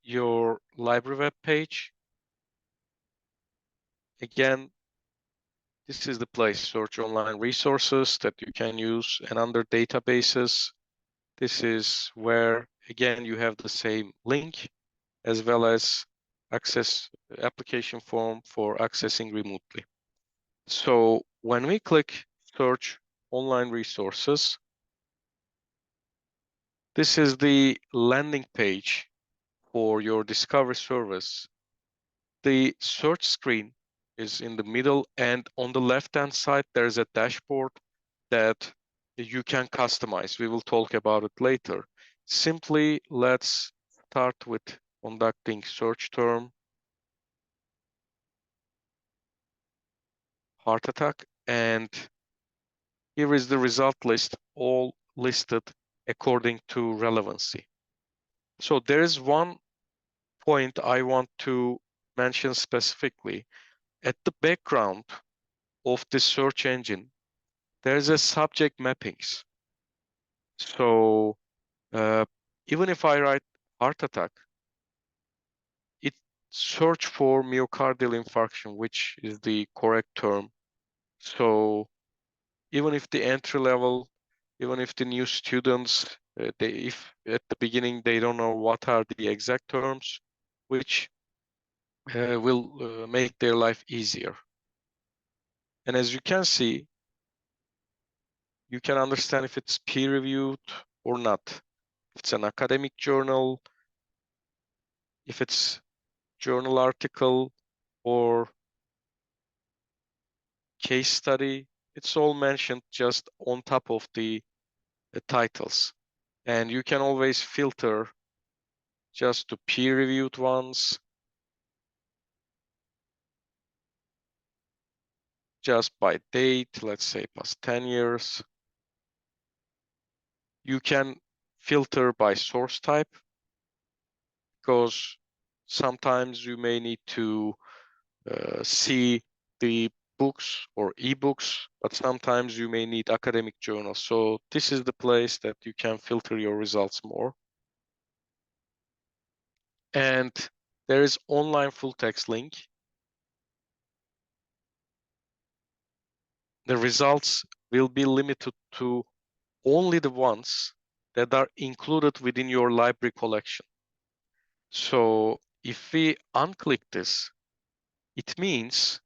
your library web page. Again, this is the place, search online resources that you can use, and under databases, this is where, again, you have the same link as well as access application form for accessing remotely. So when we click search online resources, this is the landing page for your discovery service. The search screen is in the middle, and on the left-hand side, there's a dashboard that you can customize. We will talk about it later. Simply, let's start with conducting search term heart attack, and here is the result list, all listed according to relevancy. So there is one point I want to mention specifically. At the background of the search engine, there's a subject mappings. So even if I write heart attack, it search for myocardial infarction, which is the correct term. So even if the entry level, even if the new students, if at the beginning they don't know what are the exact terms, which will make their life easier. And as you can see, you can understand if it's peer-reviewed or not. If it's an academic journal, if it's journal article or case study, it's all mentioned just on top of the titles. And you can always filter just to peer-reviewed ones, just by date, let's say past 10 years. You can filter by source type, because sometimes you may need to see the books or ebooks, but sometimes you may need academic journals. So this is the place that you can filter your results more. And there is online full text link. The results will be limited to only the ones that are included within your library collection. So if we unclick this, it means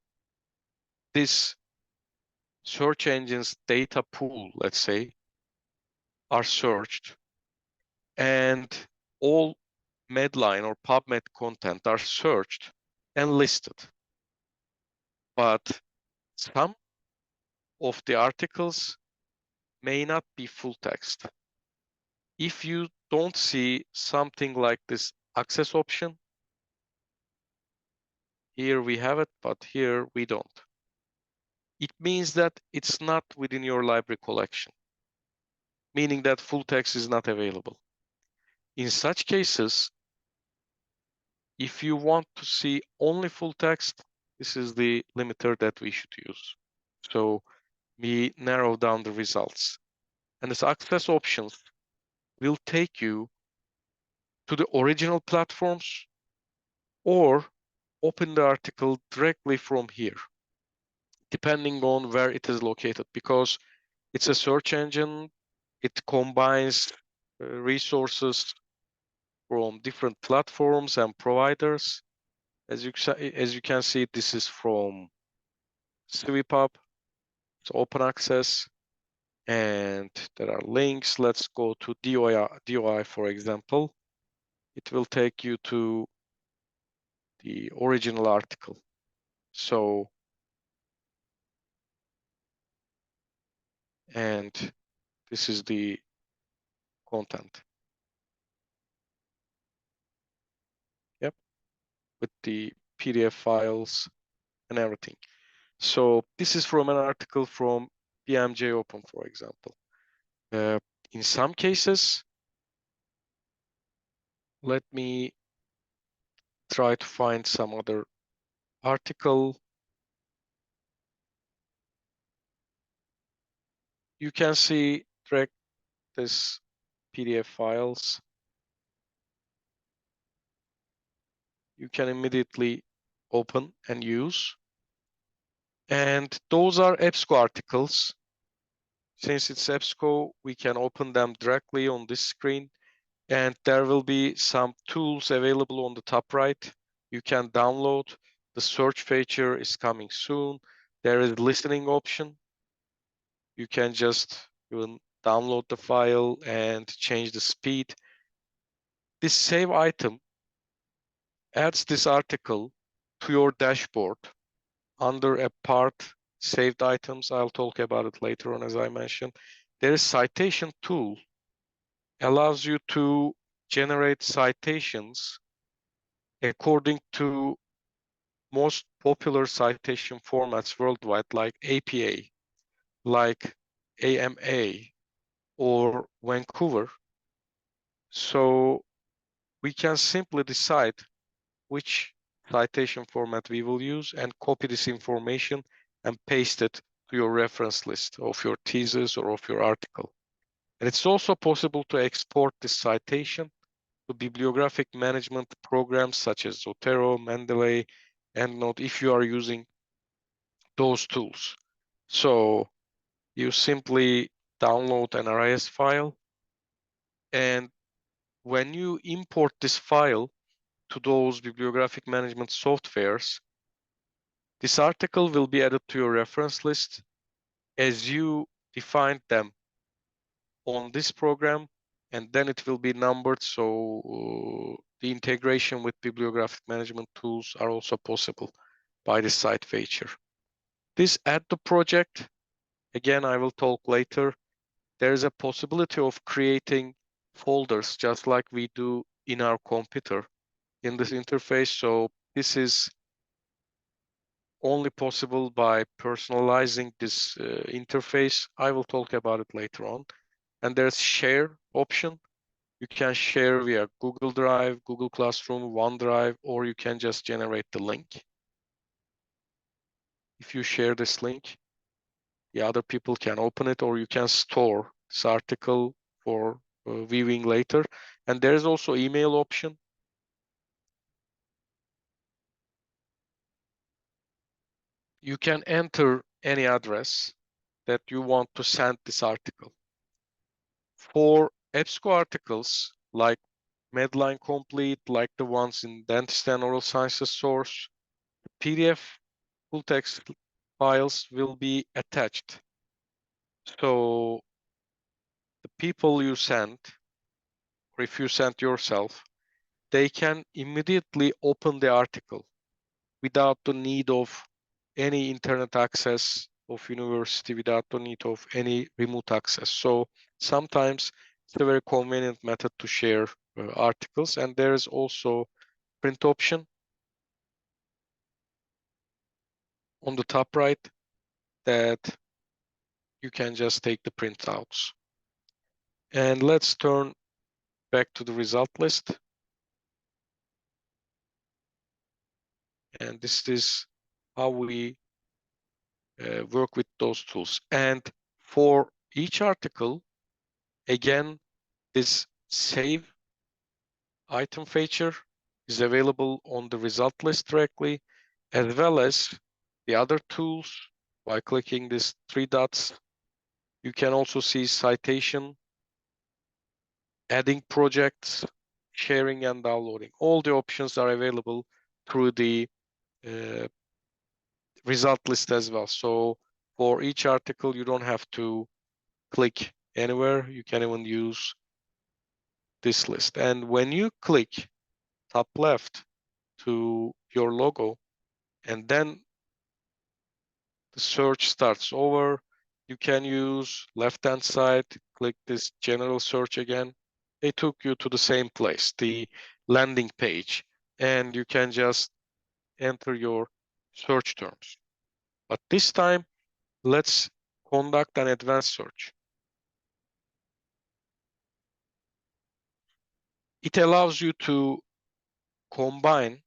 this search engine's data pool, let's say, are searched, and all Medline or PubMed content are searched and listed. But some of the articles may not be full text. If you don't see something like this access option, here we have it, but here we don't. It means that it's not within your library collection, meaning that full text is not available. In such cases, if you want to see only full text, this is the limiter that we should use. So we narrow down the results. And this access options will take you to the original platforms or open the article directly from here, depending on where it is located, because it's a search engine. It combines resources from different platforms and providers. As you can see, this is from CiviPub, it's open access, and there are links. Let's go to DOI, for example. It will take you to the original article. So, and this is the content. Yep, with the PDF files and everything. So this is from an article from BMJ Open, for example. In some cases, let me try to find some other article. You can see track this PDF files. you can immediately open and use. And those are EBSCO articles. Since it's EBSCO, we can open them directly on this screen. And there will be some tools available on the top right. You can download. The search feature is coming soon. There is listening option. You can just even download the file and change the speed. This save item adds this article to your dashboard under a part saved items. I'll talk about it later on, as I mentioned. There is citation tool, allows you to generate citations according to most popular citation formats worldwide, like APA, like AMA, or Vancouver. So we can simply decide which citation format we will use and copy this information and paste it to your reference list of your thesis or of your article. And it's also possible to export this citation to bibliographic management programs such as Zotero, Mendeley, EndNote, if you are using those tools. So you simply download an RIS file, and when you import this file to those bibliographic management softwares, this article will be added to your reference list as you defined them on this program, and then it will be numbered. So the integration with bibliographic management tools are also possible by the site feature. This add to project, again, I will talk later. There is a possibility of creating folders just like we do in our computer in this interface. So this is only possible by personalizing this interface. I will talk about it later on. And there's share option. You can share via Google Drive, Google Classroom, OneDrive, or you can just generate the link. If you share this link, the other people can open it, or you can store this article for viewing later. And there's also email option. You can enter any address that you want to send this article. For EBSCO articles, like Medline Complete, like the ones in Dentist and Oral Sciences source, PDF full text files will be attached. So the people you send, or if you send yourself, they can immediately open the article without the need of any internet access of university, without the need of any remote access. So sometimes it's a very convenient method to share articles. And there is also print option on the top right that you can just take the printouts. And let's turn back to the result list. And this is how we work with those tools. And for each article, again, this save item feature is available on the result list directly, as well as the other tools. By clicking these three dots, you can also see citation, adding projects, sharing and downloading. All the options are available through the result list as well. So for each article, you don't have to click anywhere. You can even use this list. And when you click top left to your logo, and then the search starts over, you can use left-hand side, click this general search again. They took you to the same place, the landing page, and you can just enter your search terms. But this time, let's conduct an advanced search. It allows you to combine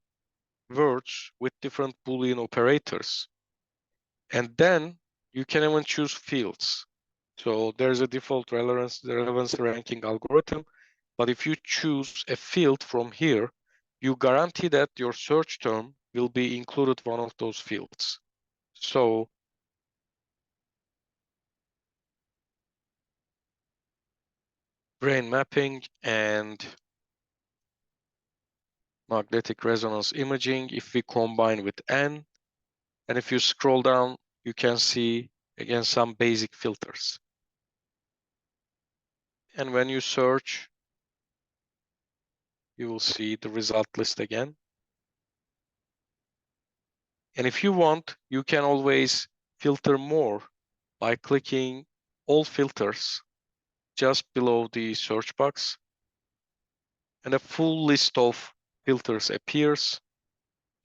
words with different Boolean operators. And then you can even choose fields. So there's a default relevance ranking algorithm. But if you choose a field from here, you guarantee that your search term will be included one of those fields. So brain mapping and magnetic resonance imaging, if we combine with N, and if you scroll down, you can see again some basic filters. And when you search, you will see the result list again. And if you want, you can always filter more by clicking all filters just below the search box. And a full list of filters appears.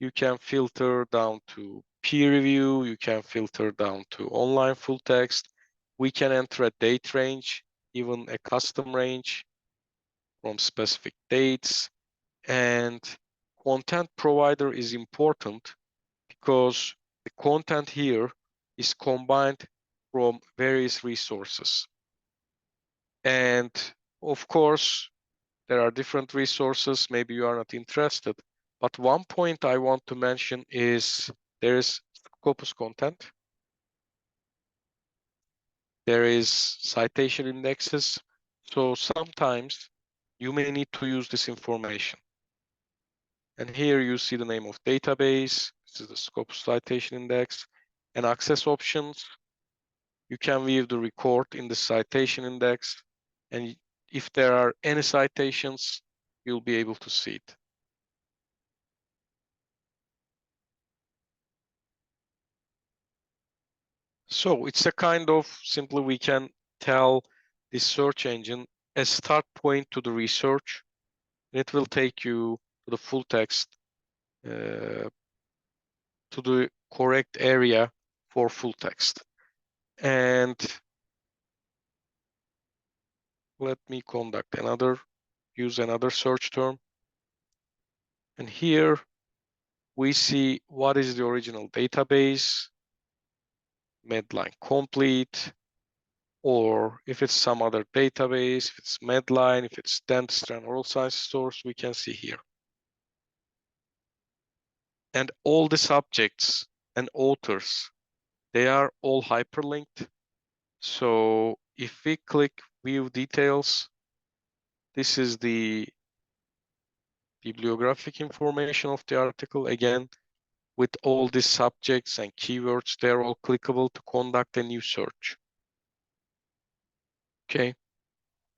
You can filter down to peer review. You can filter down to online full text. We can enter a date range, even a custom range from specific dates. And content provider is important because the content here is combined from various resources. And of course, there are different resources. Maybe you are not interested. But one point I want to mention is there is Scopus content. There is citation indexes. So sometimes you may need to use this information. And here you see the name of database. This is the Scopus citation index and access options. You can view the record in the citation index. And if there are any citations, you'll be able to see it. So it's a kind of, simply we can tell this search engine a start point to the research. And it will take you to the full text, to the correct area for full text. And let me use another search term. And here we see what is the original database, Medline complete, or if it's some other database, if it's Medline, if it's dentist and oral science stores, we can see here. And all the subjects and authors, they are all hyperlinked. So if we click view details, this is the bibliographic information of the article. Again, with all these subjects and keywords, they're all clickable to conduct a new search. Okay.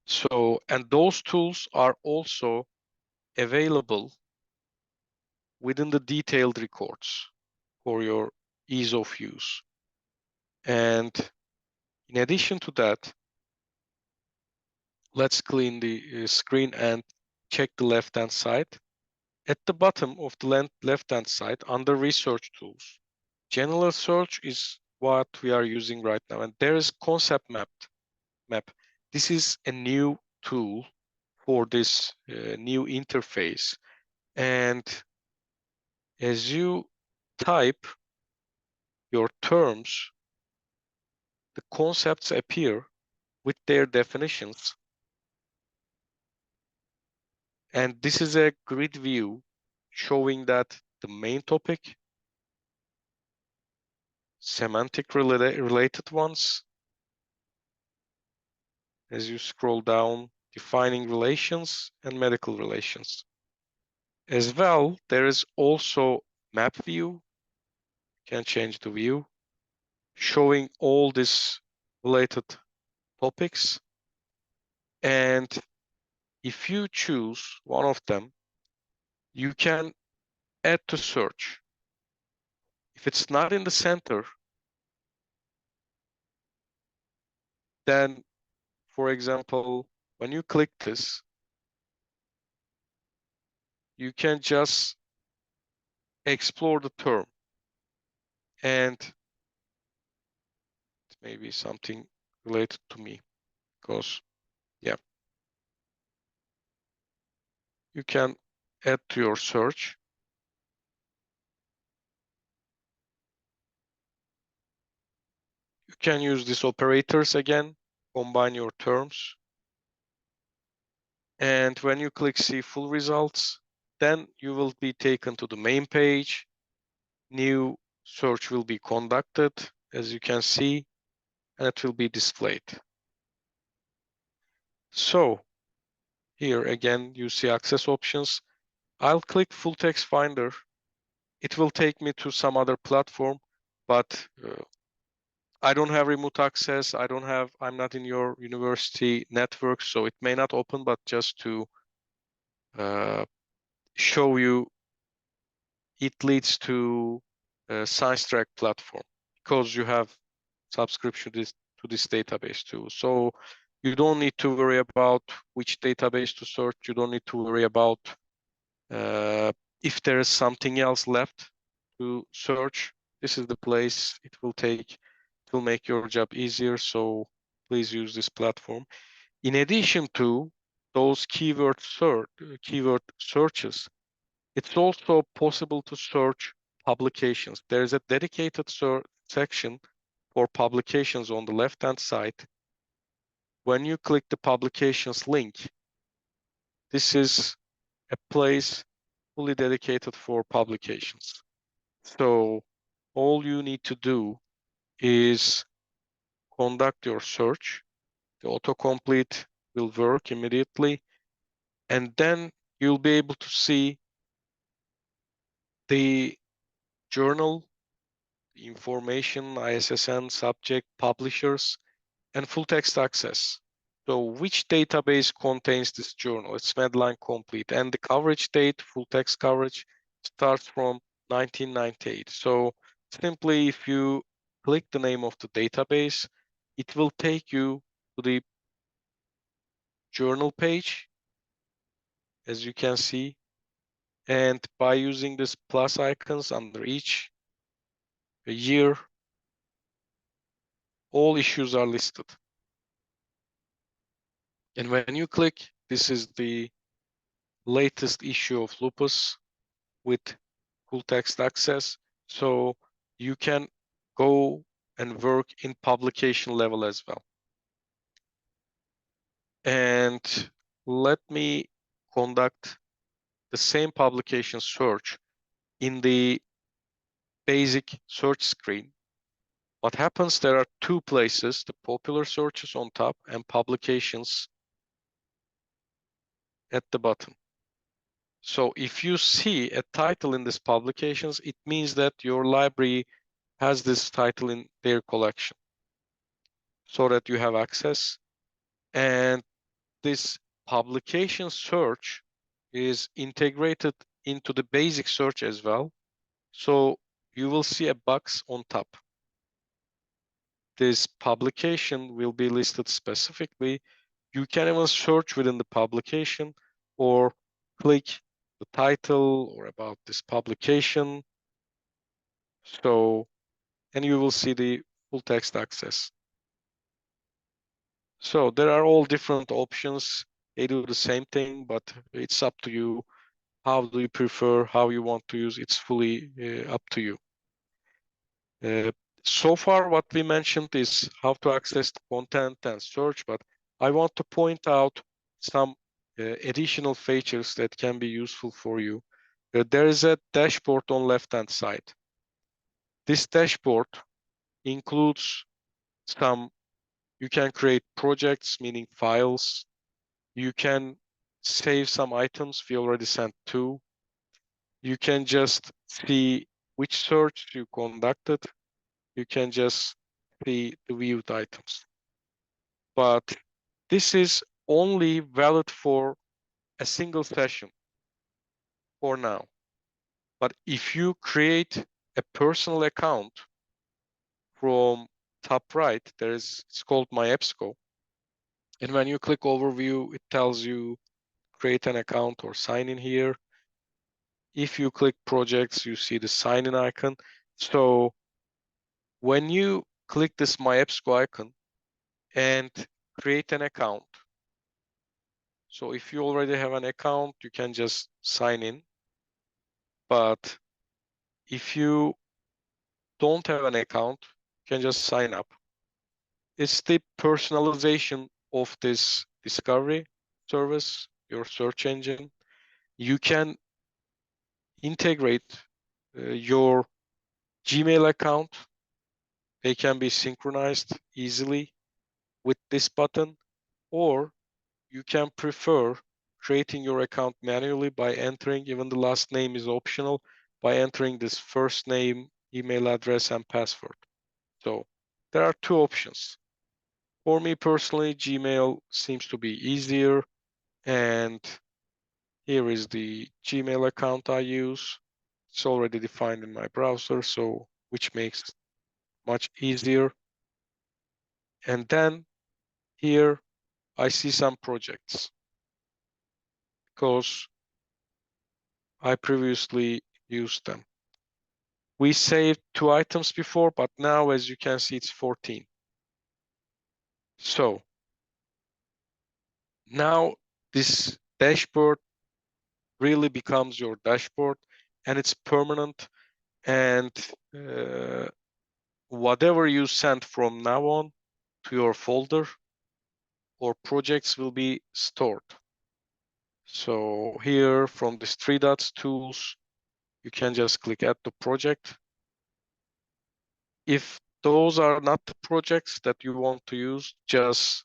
So, and those tools are also available within the detailed records for your ease of use. And in addition to that, let's clean the screen and check the left-hand side. At the bottom of the left-hand side, under Research Tools, General Search is what we are using right now. And there is Concept Map. This is a new tool for this new interface. And as you type your terms, the concepts appear with their definitions. And this is a grid view showing that the main topic, semantic related ones, as you scroll down, defining relations and medical relations. As well, there is also map view. You can change the view, showing all these related topics. And if you choose one of them, you can add to search. If it's not in the center, then, for example, when you click this, you can just explore the term. And maybe something related to me, because, yeah, you can add to your search. You can use these operators again, combine your terms. And when you click see full results, then you will be taken to the main page. New search will be conducted, as you can see, and it will be displayed. So here again, you see access options. I'll click full text finder. It will take me to some other platform, but I don't have remote access. I'm not in your university network, so it may not open, but just to show you, it leads to a ScienceTrack platform because you have subscription to this database too. So you don't need to worry about which database to search. You don't need to worry about if there is something else left to search. This is the place. It will make your job easier. So please use this platform. In addition to those keyword searches, it's also possible to search publications. There's a dedicated section for publications on the left-hand side. When you click the publications link, this is a place fully dedicated for publications. So all you need to do is conduct your search. The autocomplete will work immediately, and then you'll be able to see the journal, information, ISSN, subject, publishers, and full text access. So which database contains this journal? It's Medline Complete, and the coverage date, full text coverage, starts from 1998. So simply if you click the name of the database, it will take you to the journal page, as you can see. And by using this plus icons under each year, all issues are listed. And when you click, this is the latest issue of Lupus with full text access. So you can go and work in publication level as well. And let me conduct the same publication search in the basic search screen. What happens, there are two places, the popular searches on top and publications at the bottom. So if you see a title in this publications, it means that your library has this title in their collection so that you have access. And this publication search is integrated into the basic search as well. So you will see a box on top. This publication will be listed specifically. You can even search within the publication or click the title or about this publication. So, and you will see the full text access. So there are all different options. They do the same thing, but it's up to you. How do you prefer, how you want to use, it's fully up to you. So far, what we mentioned is how to access the content and search, but I want to point out some additional features that can be useful for you. There is a dashboard on left-hand side. This dashboard includes you can create projects, meaning files. You can save some items. We already sent 2. You can just see which search you conducted. You can just see the viewed items. But this is only valid for a single session for now. But if you create a personal account from top right, it's called My EBSCO. And when you click overview, it tells you create an account or sign in here. If you click projects, you see the sign in icon. So when you click this My EBSCO icon and create an account, so if you already have an account, you can just sign in. But if you don't have an account, you can just sign up. It's the personalization of this discovery service, your search engine. You can integrate your Gmail account. They can be synchronized easily with this button, or you can prefer creating your account manually by entering, even the last name is optional, by entering this first name, email address, and password. So there are two options. For me personally, Gmail seems to be easier, and here is the Gmail account I use. It's already defined in my browser, so which makes it much easier. And then here I see some projects because I previously used them. We saved 2 items before, but now as you can see, it's 14. So now this dashboard really becomes your dashboard, and it's permanent, and whatever you send from now on to your folder or projects will be stored. So here from this 3 dots tools, you can just click add to project. If those are not the projects that you want to use, just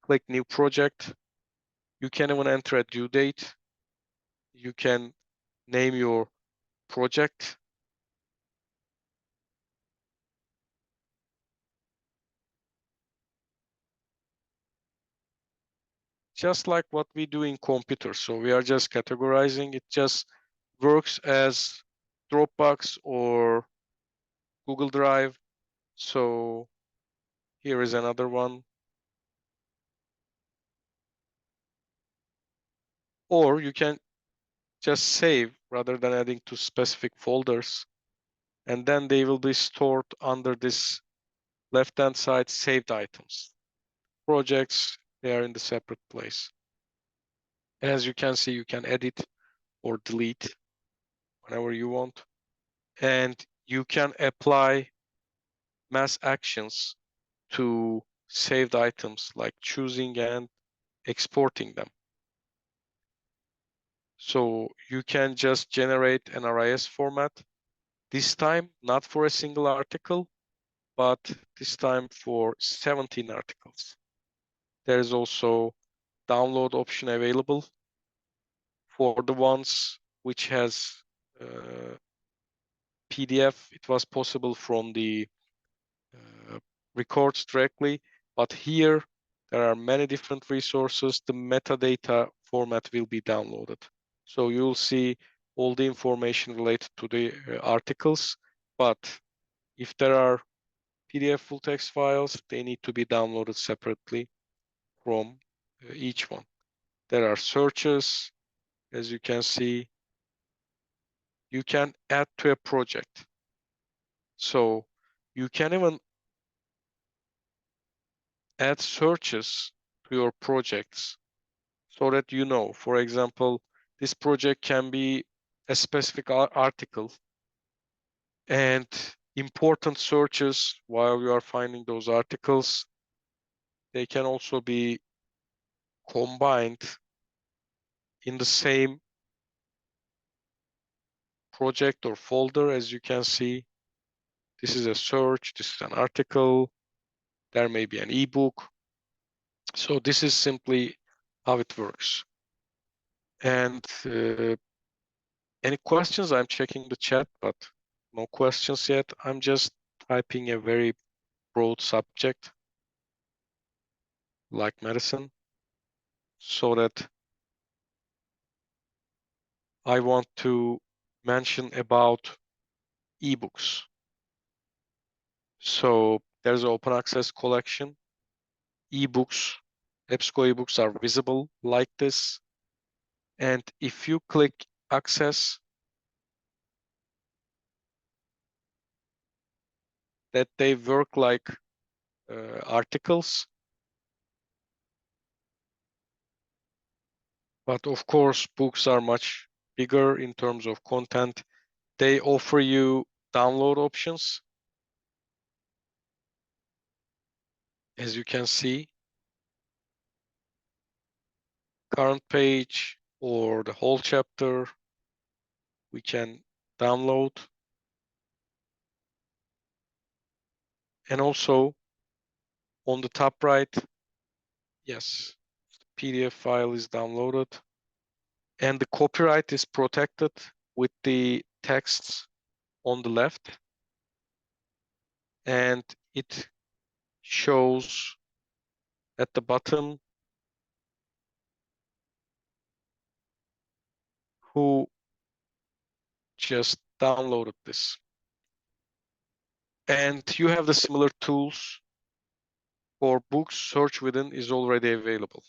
click new project. You can even enter a due date. You can name your project. Just like what we do in computers. So we are just categorizing. It just works as Dropbox or Google Drive. So here is another one. Or you can just save rather than adding to specific folders. And then they will be stored under this left-hand side saved items. Projects, they are in the separate place. As you can see, you can edit or delete whenever you want. And you can apply mass actions to saved items like choosing and exporting them. So you can just generate an RIS format, this time not for a single article, but this time for 17 articles. There is also download option available for the ones which has PDF. It was possible from the records directly, but here there are many different resources. The metadata format will be downloaded. So you'll see all the information related to the articles, but if there are PDF full text files, they need to be downloaded separately from each one. There are searches, as you can see. You can add to a project. So you can even add searches to your projects so that you know, for example, this project can be a specific article, and important searches while you are finding those articles, they can also be combined in the same project or folder. As you can see, this is a search, this is an article, there may be an ebook. So this is simply how it works. And any questions? I'm checking the chat, but no questions yet. I'm just typing a very broad subject like medicine so that I want to mention about ebooks. So there's an open access collection. Ebooks, EBSCO ebooks are visible like this. And if you click access, that they work like articles. But of course, books are much bigger in terms of content. They offer you download options. As you can see, current page or the whole chapter. we can download. And also on the top right, yes, PDF file is downloaded. And the copyright is protected with the texts on the left. And it shows at the bottom who just downloaded this. And you have the similar tools for books. Search within is already available.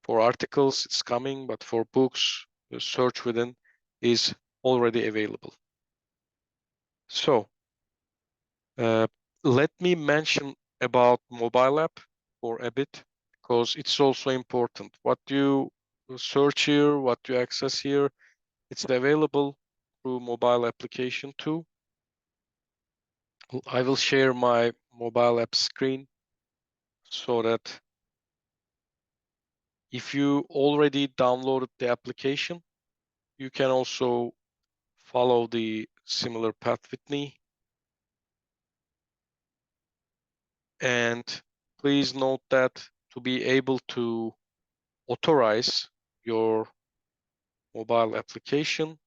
For articles, it's coming, but for books, the search within is already available. So let me mention about mobile app for a bit, because it's also important. What you search here, what you access here, it's available through mobile application too. I will share my mobile app screen so that if you already downloaded the application, you can also follow the similar path with me. And please note that to be able to authorize your mobile application,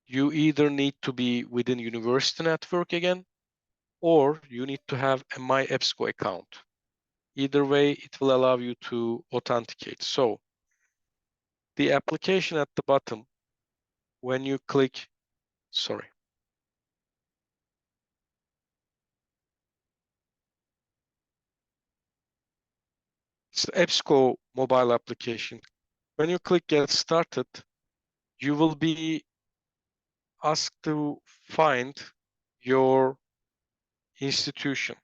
you either need to be within university network again, or you need to have a MyEBSCO account. Either way, it will allow you to authenticate. So the application at the bottom, when you click, sorry. It's the EBSCO mobile application. When you click Get Started, you will be asked to find your institution.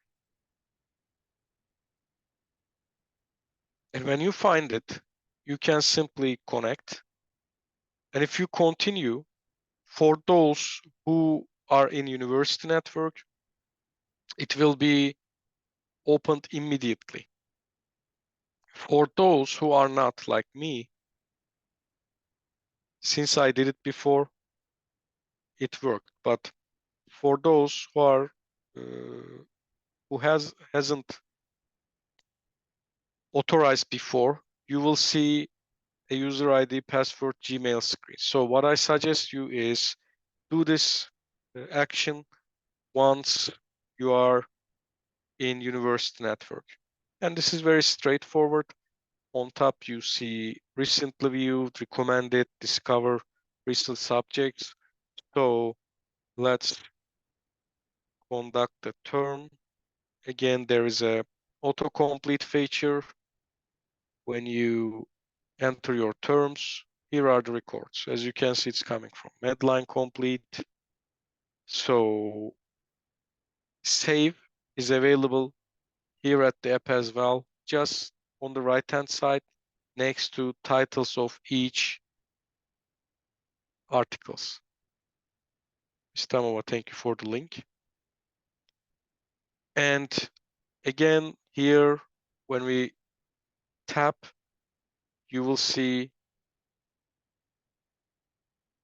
And when you find it, you can simply connect. And if you continue, for those who are in university network, it will be opened immediately. For those who are not like me, since I did it before, it worked. But for those who are who hasn't authorized before, you will see a user ID, password, Gmail screen. So what I suggest you is do this action once you are in university network. And this is very straightforward. On top, you see recently viewed, recommended, discover recent subjects. So let's conduct the term. Again, there is a autocomplete feature. When you enter your terms, here are the records. As you can see, it's coming from Medline complete. So save is available here at the app as well, just on the right-hand side, next to titles of each articles. Istamova, thank you for the link. And again, here, when we tap, you will see,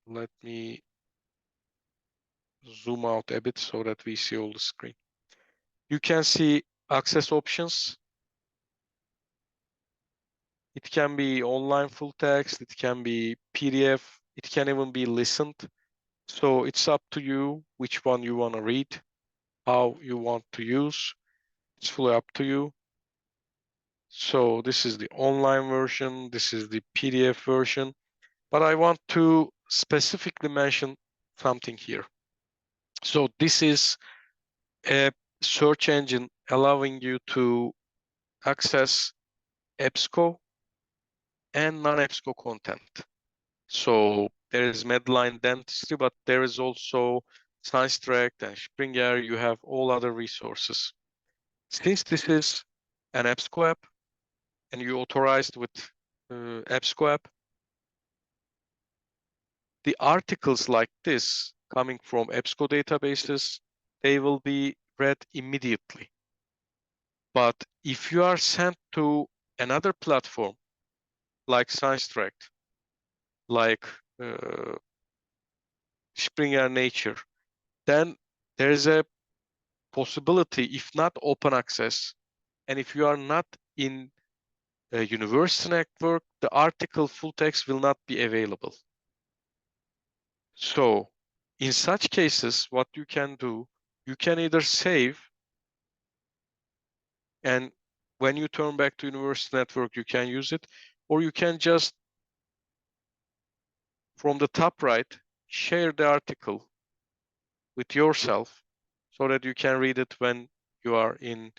let me zoom out a bit so that we see all the screen. You can see access options. It can be online full text, it can be PDF, it can even be listened. So it's up to you which one you want to read, how you want to use. It's fully up to you. So this is the online version, this is the PDF version, but I want to specifically mention something here. So this is a search engine allowing you to access EBSCO and non-EBSCO content. So there is Medline Dentistry, but there is also Science Direct and Springer. You have all other resources. Since this is an EBSCO app and you authorized with EBSCO app, the articles like this coming from EBSCO databases, they will be read immediately. But if you are sent to another platform like Science Direct, like Springer Nature, then there is a possibility, if not open access, and if you are not in a university network, the article full text will not be available. So in such cases, what you can do, you can either save, and when you turn back to university network, you can use it, or you can just, from the top right, share the article with yourself so that you can read it when you are in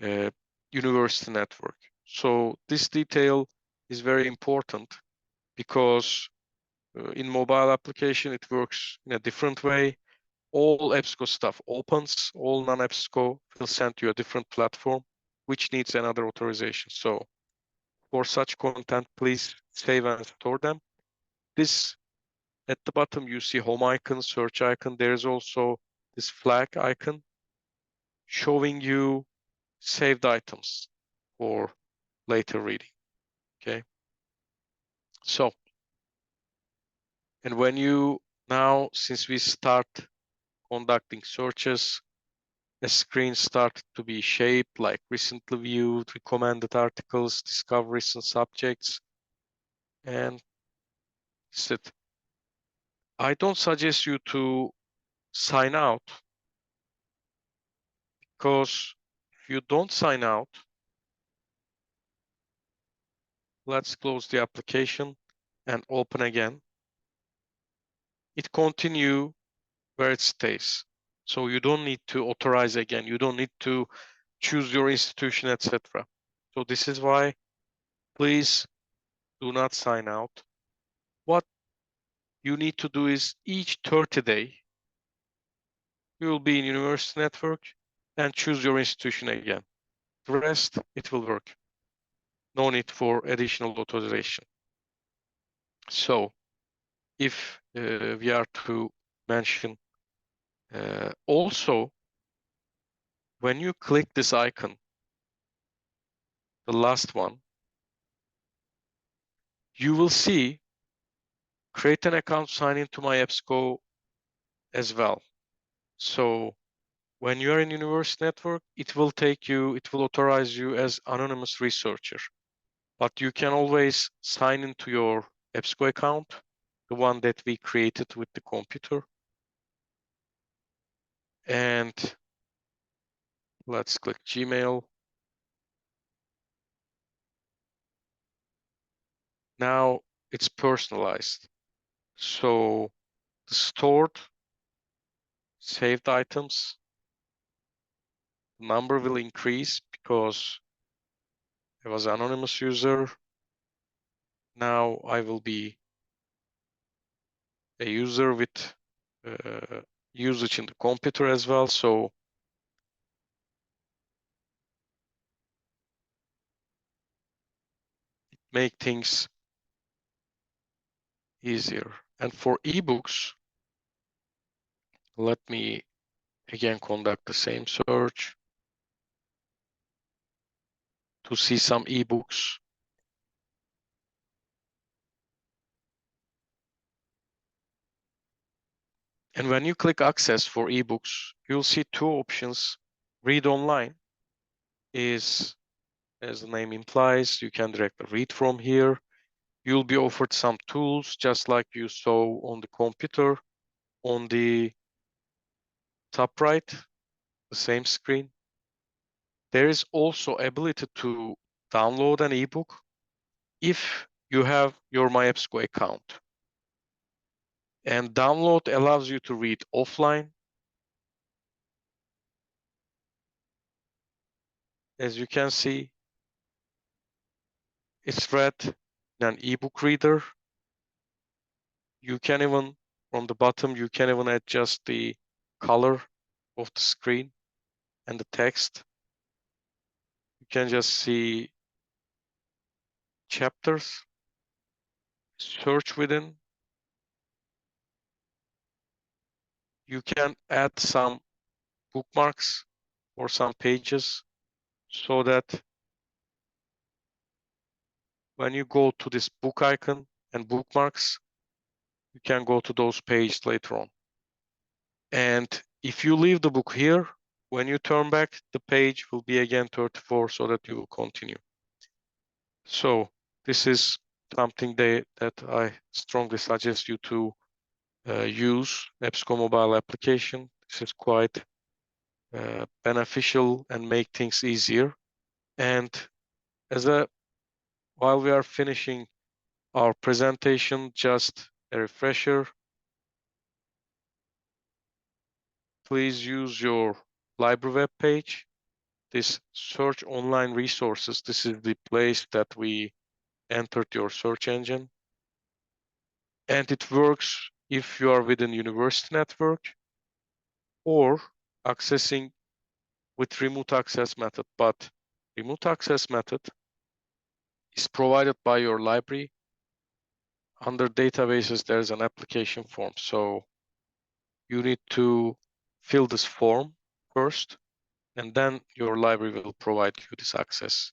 a university network. So this detail is very important because in mobile application, it works in a different way. All EBSCO stuff opens, all non-EBSCO will send you a different platform, which needs another authorization. So for such content, please save and store them. This, at the bottom, you see home icon, search icon. There's also this flag icon showing you saved items for later reading, okay? So, and when you now, since we start conducting searches, a screen started to be shaped like recently viewed, recommended articles, discoveries and subjects, and sit. I don't suggest you to sign out, because if you don't sign out, let's close the application and open again. It continue where it stays. So you don't need to authorize again. You don't need to choose your institution, etc. So this is why, please do not sign out. What you need to do is each 30 day, you will be in university network and choose your institution again. The rest, it will work. No need for additional authorization. So if we are to mention also, when you click this icon, the last one, you will see create an account, sign into my EBSCO as well. So when you are in university network, it will authorize you as anonymous researcher. But you can always sign into your EBSCO account, the one that we created with the computer. And let's click Gmail. Now it's personalized. So the stored saved items, the number will increase because I was an anonymous user. Now I will be a user with usage in the computer as well. So make things easier. And for ebooks, let me again conduct the same search to see some ebooks. And when you click access for ebooks, you'll see two options. Read online is, as the name implies, you can directly read from here. You'll be offered some tools just like you saw on the computer. On the top right, the same screen. There is also ability to download an ebook if you have your MyEBSCO account. And download allows you to read offline. As you can see, it's read in an ebook reader. You can even, from the bottom, you can even adjust the color of the screen and the text. You can just see chapters, search within. You can add some bookmarks or some pages so that when you go to this book icon and bookmarks, you can go to those pages later on. And if you leave the book here, when you turn back, the page will be again 34 so that you will continue. So this is something that I strongly suggest you to use, EBSCO Mobile application. This is quite beneficial and make things easier. And while we are finishing our presentation, just a refresher. Please use your library web page. This search online resources, this is the place that we entered your search engine. And it works if you are within university network or accessing with remote access method. But remote access method is provided by your library. Under databases, there's an application form. So you need to fill this form first, and then your library will provide you this access.